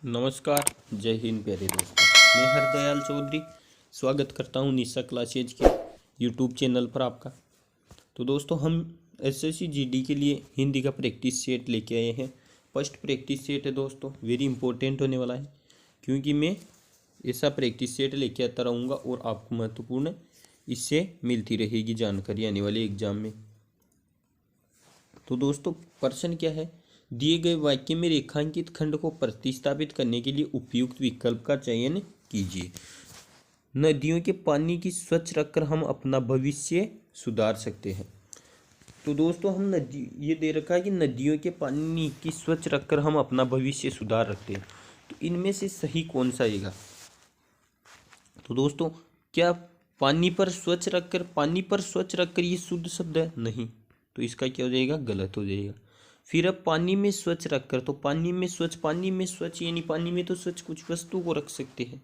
नमस्कार। जय हिंद प्यारे दोस्तों। मैं हरदयाल चौधरी स्वागत करता हूं निशा क्लासेज के यूट्यूब चैनल पर आपका। तो दोस्तों हम एसएससी जीडी के लिए हिंदी का प्रैक्टिस सेट लेके आए हैं। फर्स्ट प्रैक्टिस सेट है दोस्तों, वेरी इंपॉर्टेंट होने वाला है क्योंकि मैं ऐसा प्रैक्टिस सेट लेके आता रहूँगा और आपको महत्वपूर्ण इससे मिलती रहेगी जानकारी आने वाले एग्जाम में। तो दोस्तों प्रश्न क्या है, दिए गए वाक्य में रेखांकित खंड को प्रतिस्थापित करने के लिए उपयुक्त विकल्प का चयन कीजिए। नदियों के पानी की स्वच्छ रखकर हम अपना भविष्य सुधार सकते हैं। तो दोस्तों हम नदी ये दे रखा है कि नदियों के पानी की स्वच्छ रखकर हम अपना भविष्य सुधार रखते हैं। तो इनमें से सही कौन सा आएगा? तो दोस्तों क्या पानी पर स्वच्छ रखकर ये शुद्ध शब्द है? नहीं, तो इसका क्या हो जाएगा? गलत हो जाएगा। फिर अब पानी में स्वच्छ रखकर, तो पानी में स्वच्छ यानी पानी में तो स्वच्छ कुछ वस्तु को रख सकते हैं।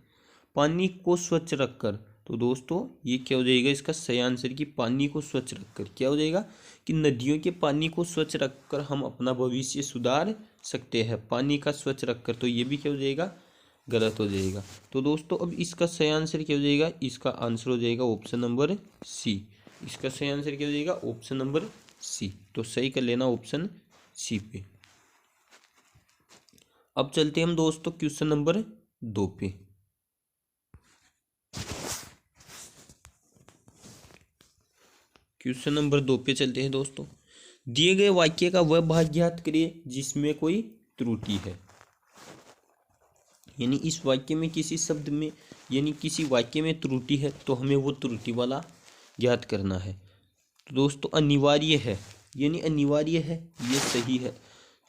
पानी को स्वच्छ रखकर, तो दोस्तों ये क्या हो जाएगा? इसका सही आंसर कि पानी को स्वच्छ रखकर क्या हो जाएगा कि नदियों के पानी को स्वच्छ रखकर हम अपना भविष्य सुधार सकते हैं। पानी का स्वच्छ रखकर, तो ये भी क्या हो जाएगा? गलत हो जाएगा। तो दोस्तों अब इसका सही आंसर क्या हो जाएगा? इसका आंसर हो जाएगा ऑप्शन नंबर सी। इसका सही आंसर क्या हो जाएगा? Option number C. तो सही कर लेना ऑप्शन सी पे। अब चलते हैं हम दोस्तों क्वेश्चन नंबर 2 पे। क्वेश्चन नंबर 2 पे चलते हैं दोस्तों। दिए गए वाक्य का वह भाग ज्ञात करिए जिसमें कोई त्रुटि है। यानी इस वाक्य में किसी शब्द में यानी किसी वाक्य में त्रुटि है तो हमें वो त्रुटि वाला ज्ञात करना है। तो दोस्तों अनिवार्य है, यानी अनिवार्य है ये सही है।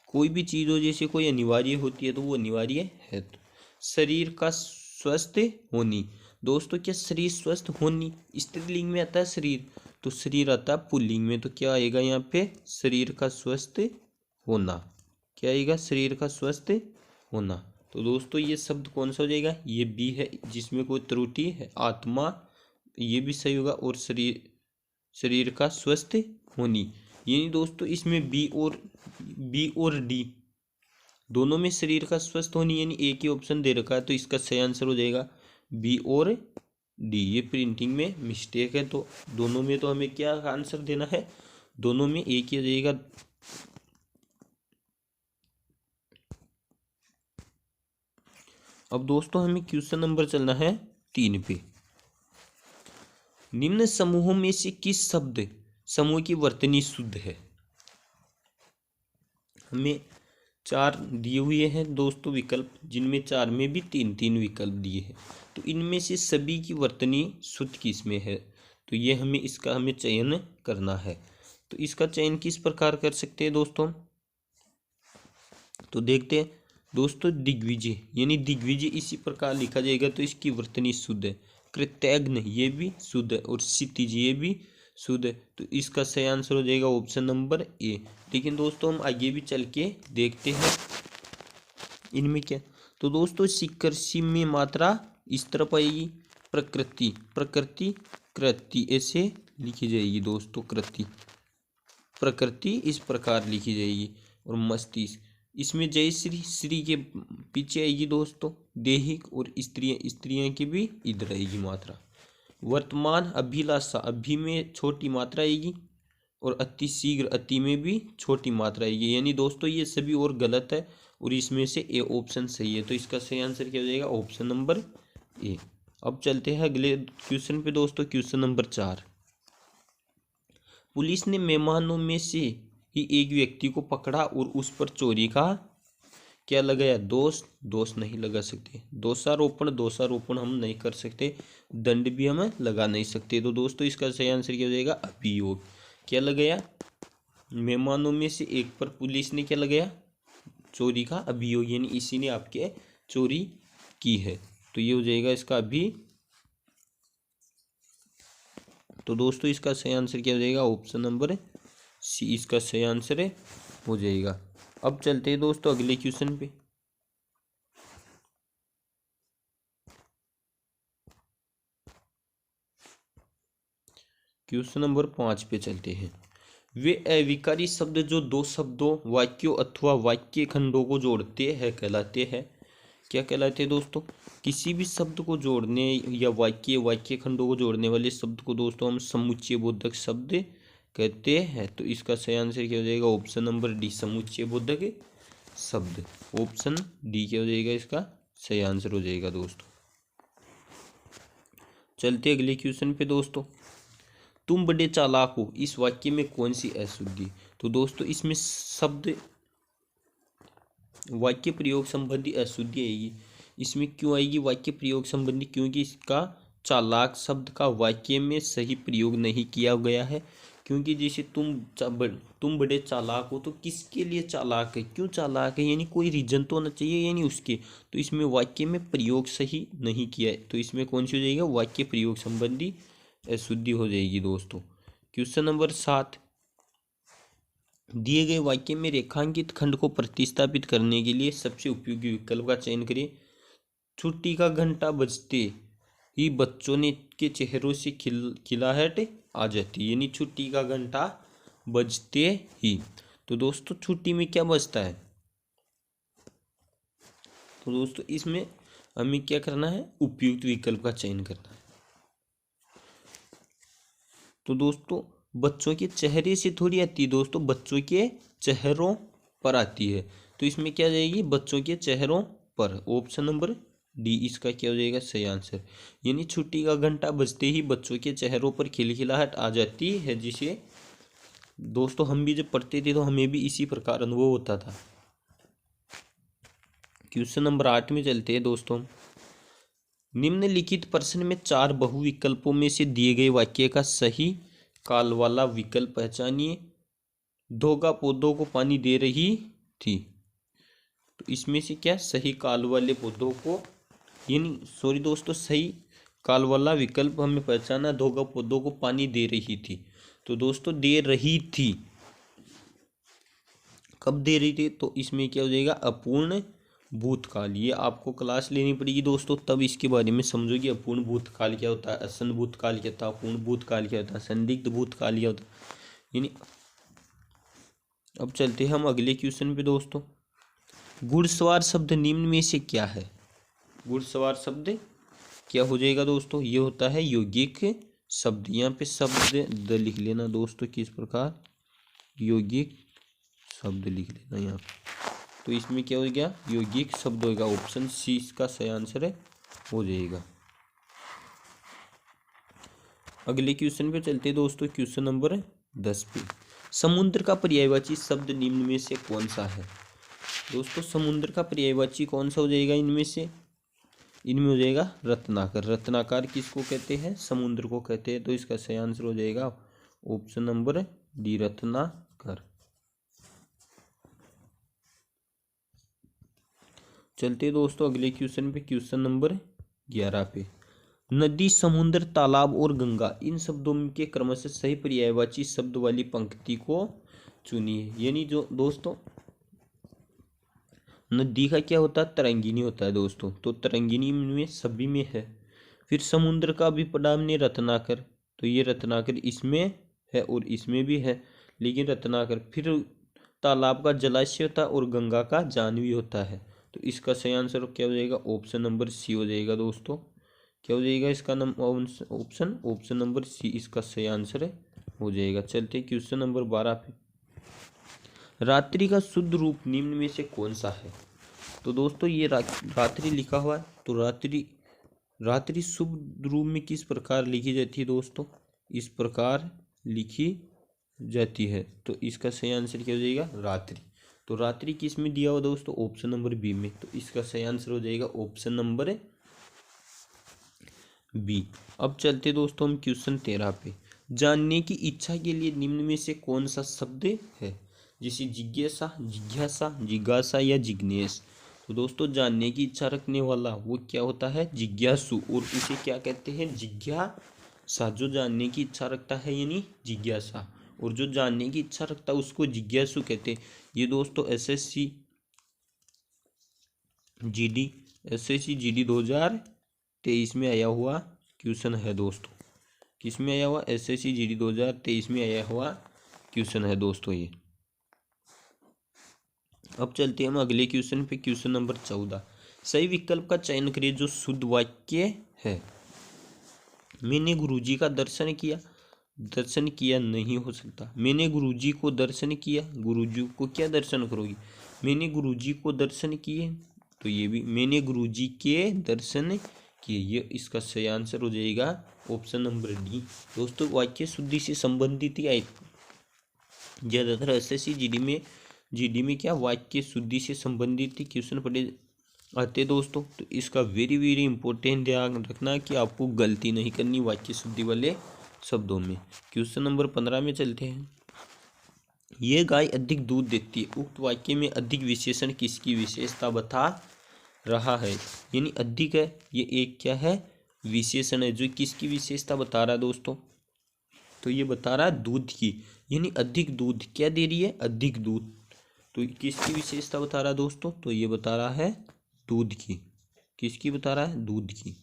कोई भी चीज़ हो जैसे कोई अनिवार्य होती है तो वो अनिवार्य है। तो शरीर का स्वस्थ होनी, दोस्तों क्या शरीर स्वस्थ होनी स्त्रीलिंग में आता है शरीर, तो शरीर आता है पुल्लिंग में। तो क्या आएगा यहाँ पे? शरीर का स्वस्थ होना। क्या आएगा? शरीर का स्वस्थ होना। तो दोस्तों ये शब्द कौन सा हो जाएगा? ये बी है जिसमें कोई त्रुटि है। आत्मा ये भी सही होगा और शरीर का स्वस्थ होनी, यानी दोस्तों इसमें बी और डी दोनों में शरीर का स्वस्थ होनी यानी एक ही ऑप्शन दे रखा है। तो इसका सही आंसर हो जाएगा बी और डी। ये प्रिंटिंग में मिस्टेक है, तो दोनों में तो हमें क्या आंसर देना है? दोनों में एक ही हो जाएगा। अब दोस्तों हमें क्वेश्चन नंबर चलना है 3 पे। निम्न समूहों में से किस शब्द समूह की वर्तनी शुद्ध है? हमें 4 दिए हुए हैं दोस्तों विकल्प, जिनमें 4 में भी 3 विकल्प दिए हैं। तो इनमें से सभी की वर्तनी शुद्ध किस में है? तो ये इसका हमें चयन करना है। तो इसका चयन किस प्रकार कर सकते हैं दोस्तों? तो देखते हैं दोस्तों, दिग्विजय यानी दिग्विजय इसी प्रकार लिखा जाएगा तो इसकी वर्तनी शुद्ध है। कृतज्ञ ये भी शुद्ध है और क्षितिज ये भी शुद्ध है। तो इसका सही आंसर हो जाएगा ऑप्शन नंबर ए। लेकिन दोस्तों हम आगे भी चल के देखते हैं इनमें क्या। तो दोस्तों सिकरसी में मात्रा इस तरफ आएगी, प्रकृति कृति ऐसे लिखी जाएगी दोस्तों। प्रकृति इस प्रकार लिखी जाएगी और मस्तिष्क इसमें जय श्री के पीछे आएगी दोस्तों देहिक, और स्त्रियां की भी इधर आएगी मात्रा। वर्तमान अभिलाषा अभी में छोटी मात्रा आएगी और अति शीघ्र अति में भी छोटी मात्रा आएगी। यानी दोस्तों ये सभी और गलत है और इसमें से ए ऑप्शन सही है। तो इसका सही आंसर क्या हो जाएगा? Option number A. अब चलते हैं अगले क्वेश्चन पे दोस्तों। Question number 4। पुलिस ने मेहमानों में से ही एक व्यक्ति को पकड़ा और उस पर चोरी का क्या लगाया? दोष नहीं लगा सकते। दोषारोपण हम नहीं कर सकते, दंड भी हम लगा नहीं सकते। तो दोस्तों इसका सही आंसर क्या हो जाएगा? अभियोग। क्या लगाया? मेहमानों में से एक पर पुलिस ने क्या लगाया? चोरी का अभियोग, यानी इसी ने आपके चोरी की है। तो ये हो जाएगा इसका तो दोस्तों इसका सही आंसर क्या हो जाएगा? ऑप्शन नंबर सी इसका सही आंसर हो जाएगा। अब चलते हैं दोस्तों अगले क्वेश्चन पे। क्वेश्चन नंबर 5 पे चलते हैं। वे अविकारी शब्द जो दो शब्दों, वाक्यों अथवा वाक्य खंडों को जोड़ते हैं कहलाते हैं। क्या कहलाते हैं दोस्तों? किसी भी शब्द को जोड़ने या वाक्य खंडों को जोड़ने वाले शब्द को दोस्तों हम समुच्चय बोधक शब्द कहते हैं। तो इसका सही आंसर क्या हो जाएगा? ऑप्शन नंबर डी, समुच्चय बोधक शब्द। ऑप्शन डी क्या हो जाएगा? इसका सही आंसर हो जाएगा दोस्तों। चलते अगले क्वेश्चन पे दोस्तों। तुम बड़े चालाक हो, इस वाक्य में कौन सी अशुद्धि? तो दोस्तों इसमें शब्द वाक्य प्रयोग संबंधी अशुद्धि आएगी। इसमें क्यों आएगी वाक्य प्रयोग संबंधी? क्योंकि इसका चालाक शब्द का वाक्य में सही प्रयोग नहीं किया गया है। क्योंकि जैसे तुम बड़े चालाक हो, तो किसके लिए चालाक है, क्यों चालाक है, यानी कोई रीजन तो होना चाहिए, यानी उसके। तो इसमें वाक्य में प्रयोग सही नहीं किया है, तो इसमें कौन सी हो जाएगा? वाक्य प्रयोग संबंधी अशुद्धि हो जाएगी दोस्तों। क्वेश्चन नंबर 7, दिए गए वाक्य में रेखांकित खंड को प्रतिस्थापित करने के लिए सबसे उपयोगी विकल्प का चयन करें। छुट्टी का घंटा बजते ही बच्चों ने के चेहरों से खिलाहट आ जाती, यानी छुट्टी का घंटा बजते ही। तो दोस्तों छुट्टी में क्या बजता है? तो दोस्तों इसमें हमें क्या करना है? उपयुक्त विकल्प का चयन करना है। तो दोस्तों बच्चों के चेहरे से थोड़ी आती है दोस्तों, बच्चों के चेहरों पर आती है। तो इसमें क्या जाएगी? बच्चों के चेहरों पर। ऑप्शन नंबर डी इसका क्या हो जाएगा? सही आंसर। यानी छुट्टी का घंटा बजते ही बच्चों के चेहरों पर खिलखिलाहट आ जाती है, जिसे दोस्तों हम भी जब पढ़ते थे तो हमें भी इसी प्रकार अनुभव होता था। क्वेश्चन नंबर 8 में चलते हैं दोस्तों। निम्नलिखित प्रश्न में 4 बहुविकल्पों में से दिए गए वाक्य का सही काल वाला विकल्प पहचानिए। धोगा पौधों को पानी दे रही थी। तो इसमें से क्या सही काल वाले पौधों को, यानी सॉरी दोस्तों, सही काल वाला विकल्प हमें पहचाना। धोगा पौधों को पानी दे रही थी। तो दोस्तों दे रही थी, कब दे रही थी? तो इसमें क्या हो जाएगा? अपूर्ण भूतकाल। ये आपको क्लास लेनी पड़ेगी दोस्तों, तब इसके बारे में समझोगे। अपूर्ण भूतकाल क्या होता है, आसन्न भूतकाल क्या होता है, अपूर्ण भूतकाल क्या होता है, संदिग्ध भूतकाल क्या होता है, यानी। अब चलते हैं हम अगले क्वेश्चन पे दोस्तों। घुड़सवार शब्द निम्न में से क्या है? घुड़सवार शब्द क्या हो जाएगा दोस्तों? ये होता है यौगिक शब्द। यहाँ पे शब्द द लिख लेना दोस्तों, किस प्रकार? यौगिक शब्द लिख लेना यहाँ पे। तो इसमें क्या हो गया? यौगिक शब्द होगा। ऑप्शन सी इसका सही आंसर हो जाएगा। अगले क्वेश्चन पे चलते हैं दोस्तों। क्वेश्चन नंबर 10 पे। समुद्र का पर्यायवाची शब्द निम्न में से कौन सा है? दोस्तों समुद्र का पर्यायवाची कौन सा हो जाएगा इनमें से? इनमें हो जाएगा रत्नाकर। रत्नाकर किसको कहते हैं? समुद्र को कहते हैं। तो इसका सही आंसर हो जाएगा ऑप्शन नंबर डी, रत्नाकर। चलते दोस्तों अगले क्वेश्चन पे। क्वेश्चन नंबर 11 पे। नदी, समुद्र, तालाब और गंगा, इन शब्दों के क्रमशः सही पर्यायवाची शब्द वाली पंक्ति को चुनिए। यानी जो दोस्तों नदी का क्या होता है? तरंगिनी होता है दोस्तों। तो तरंगिनी में सभी में है। फिर समुद्र का भी पढ़ा हमने रत्नाकर, तो ये रत्नाकर इसमें है और इसमें भी है, लेकिन रत्नाकर। फिर तालाब का जलाशय होता है और गंगा का जाह्नवी होता है। तो इसका सही आंसर क्या हो जाएगा? ऑप्शन नंबर सी हो जाएगा दोस्तों। क्या हो जाएगा इसका ऑप्शन नंबर सी इसका सही आंसर हो जाएगा। चलते क्वेश्चन नंबर 12 पे। रात्रि का शुद्ध रूप निम्न में से कौन सा है? तो दोस्तों ये रात्रि लिखा हुआ है, तो रात्रि शुद्ध रूप में किस प्रकार लिखी जाती है दोस्तों? इस प्रकार लिखी जाती है। तो इसका सही आंसर क्या हो जाएगा? रात्रि। तो रात्रि किस में दिया हुआ दोस्तों? ऑप्शन नंबर बी में। तो इसका सही आंसर हो जाएगा ऑप्शन नंबर बी। अब चलते दोस्तों हम क्वेश्चन 13 पे। जानने की इच्छा के लिए निम्न में से कौन सा शब्द है? जैसे जिज्ञासा, जिज्ञासा, जिज्ञासा या जिग्नेश। तो दोस्तों जानने की इच्छा रखने वाला वो क्या होता है? जिज्ञासु, और उसे क्या कहते हैं? जिज्ञासा। जो जानने की इच्छा रखता है यानी जिज्ञासा, और जो जानने की इच्छा रखता है उसको जिज्ञासु कहते हैं। ये दोस्तों एसएससी जीडी 2023 में आया हुआ क्वेश्चन है दोस्तों। किस में आया हुआ? एसएससी जीडी 2023 में आया हुआ क्वेश्चन है दोस्तों ये। अब चलते हैं हम अगले क्वेश्चन पे। Question number 14। सही विकल्प का चयन करिए जो शुद्ध वाक्य है। मैंने गुरुजी का दर्शन किया, दर्शन किया नहीं हो सकता। मैंने गुरुजी को दर्शन किया, गुरुजी को क्या दर्शन करोगी। मैंने गुरुजी को दर्शन किए, तो ये भी मैंने गुरुजी के दर्शन किए, ये इसका सही आंसर हो जाएगा ऑप्शन नंबर डी। दोस्तों वाक्य शुद्धि से संबंधित ही आए ज़्यादातर एसएससी जीडी में क्या वाक्य शुद्धि से संबंधित ही क्वेश्चन पढ़े आते दोस्तों। तो इसका वेरी वेरी इंपॉर्टेंट ध्यान रखना कि आपको गलती नहीं करनी वाक्य शुद्धि वाले शब्दों में। क्वेश्चन नंबर 15 में चलते हैं। ये गाय अधिक दूध देती है, उक्त वाक्य में अधिक विशेषण किसकी विशेषता बता रहा है। यानी अधिक है, ये एक क्या है विशेषण है जो किसकी विशेषता बता रहा है दोस्तों, तो ये बता रहा है दूध की। यानी अधिक दूध क्या दे रही है, अधिक दूध, तो किसकी विशेषता बता रहा है दोस्तों, तो ये बता रहा है दूध की। किसकी बता रहा है, दूध की।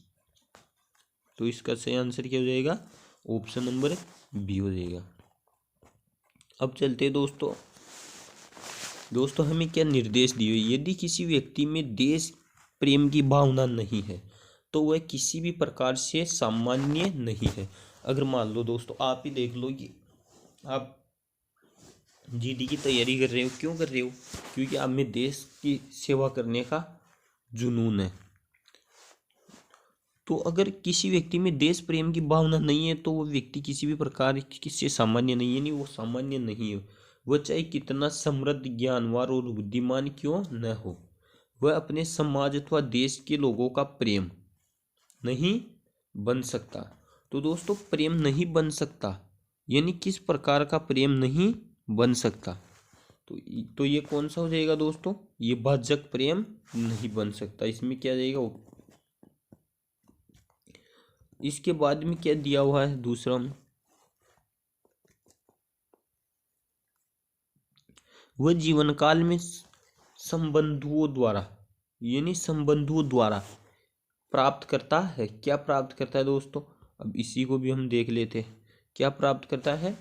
तो इसका सही आंसर क्या हो जाएगा, ऑप्शन नंबर बी हो जाएगा। अब चलते हैं दोस्तों हमें क्या निर्देश दिए हुए। यदि किसी व्यक्ति में देश प्रेम की भावना नहीं है तो वह किसी भी प्रकार से सामान्य नहीं है। अगर मान लो दोस्तों आप ही देख लो कि आप जीडी की तैयारी कर रहे हो, क्यों कर रहे हो, क्योंकि आप में देश की सेवा करने का जुनून है। तो अगर किसी व्यक्ति में देश प्रेम की भावना नहीं है तो वो व्यक्ति किसी भी प्रकार से सामान्य नहीं है, नहीं वो सामान्य नहीं है। वह चाहे कितना समृद्ध, ज्ञानवान और बुद्धिमान क्यों न हो, वह अपने समाज अथवा देश के लोगों का प्रेम नहीं बन सकता। तो दोस्तों प्रेम नहीं बन सकता, यानी किस प्रकार का प्रेम नहीं बन सकता, तो ये कौन सा हो जाएगा दोस्तों, ये भाजक प्रेम नहीं बन सकता। इसमें क्या जाएगा, इसके बाद में क्या दिया हुआ है दूसरा में, वह जीवन काल में संबंधुओं द्वारा, यानी संबंधुओं द्वारा प्राप्त करता है। क्या प्राप्त करता है दोस्तों, अब इसी को भी हम देख लेते हैं। क्या प्राप्त करता है,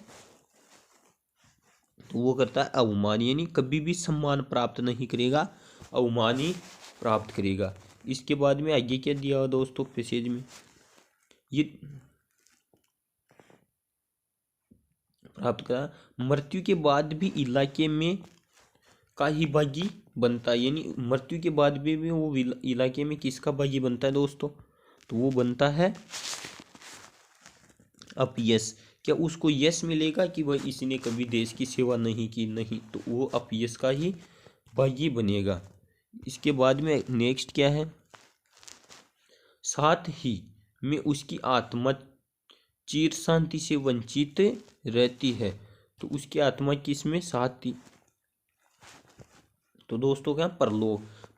तो वो करता है अवमान, यानी कभी भी सम्मान प्राप्त नहीं करेगा, अवमान ही प्राप्त करेगा। इसके बाद में आगे क्या दिया हुआ दोस्तों पैसेज में, ये प्राप्त करा मृत्यु के बाद भी इलाके में का ही भागी बनता है। यानी मृत्यु के बाद भी वो इलाके में किसका भागी बनता है दोस्तों, तो वो बनता है अपयश। क्या उसको यश मिलेगा कि वह इसने कभी देश की सेवा नहीं की, नहीं, तो वो अपयश का ही भागी बनेगा। इसके बाद में नेक्स्ट क्या है, साथ ही में उसकी आत्मा चिर शांति से वंचित रहती है। तो उसकी आत्मा किस में साथ थी, तो दोस्तों क्या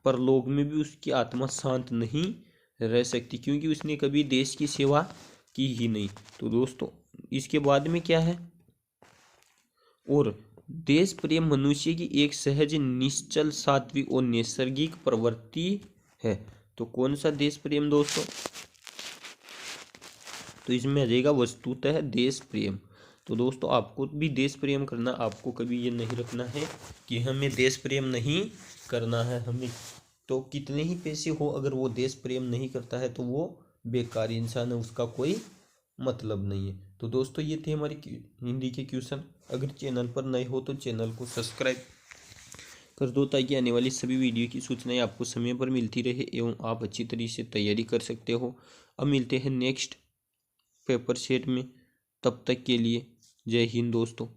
परलोक में भी उसकी आत्मा शांत नहीं रह सकती, क्योंकि उसने कभी देश की सेवा की ही नहीं। तो दोस्तों इसके बाद में क्या है, और देश प्रेम मनुष्य की एक सहज, निश्चल, सात्विक और नैसर्गिक प्रवृत्ति है। तो कौन सा देश प्रेम दोस्तों, तो इसमें आ जाएगा वस्तुतः देश प्रेम। तो दोस्तों आपको भी देश प्रेम करना, आपको कभी ये नहीं रखना है कि हमें देश प्रेम नहीं करना है। हमें तो कितने ही पैसे हो, अगर वो देश प्रेम नहीं करता है तो वो बेकार इंसान है, उसका कोई मतलब नहीं है। तो दोस्तों ये थे हमारे हिंदी के क्वेश्चन। अगर चैनल पर नए हो तो चैनल को सब्सक्राइब कर दो ताकि आने वाली सभी वीडियो की सूचनाएं आपको समय पर मिलती रहे एवं आप अच्छी तरीके से तैयारी कर सकते हो। अब मिलते हैं नेक्स्ट पेपर सेट में, तब तक के लिए जय हिंद दोस्तों।